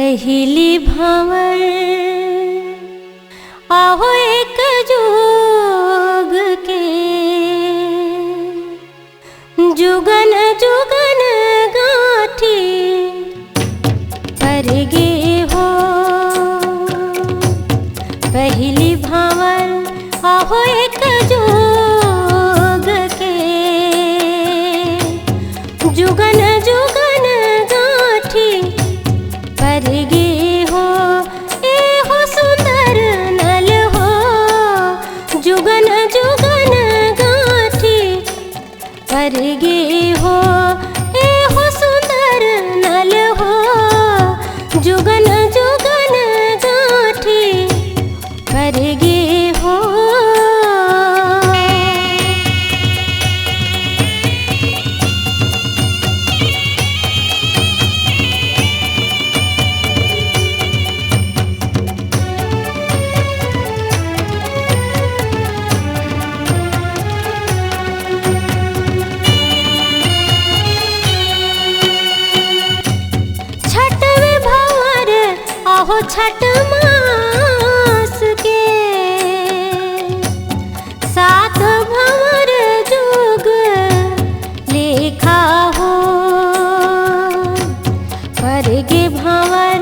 पहली भंवर आहो एक जोग के, जुगन जुगन गाठी पर गे हो। पहली भंवर आहो एक जोग के, जुगन जुगन गाठी पर गे हो। ए हो सुंदर नल हो, जुगन जुगन गाठी पर गे हो। ए हो सुंदर नल हो, जुगन जुगन गाठी पर गे हो। आहो छठ मास के, सात भंवर जुग लेखा हो। पर गे भंवर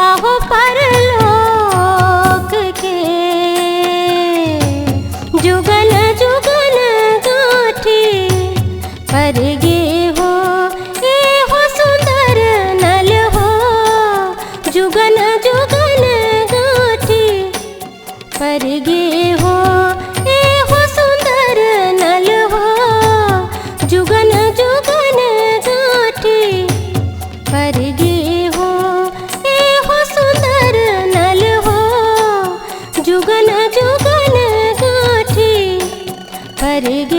आहो परलोक के, जुगन जुगन गाठी पर गे हो। ए हो सुंदर नल हो, जुगन जुगन गाठी पर गे हो। ए हो सुंदर नल हो, जुगन जुगन गाठी पर गे हो। ए हो सुंदर नल हो, जुगन जुगन गाठी पर गे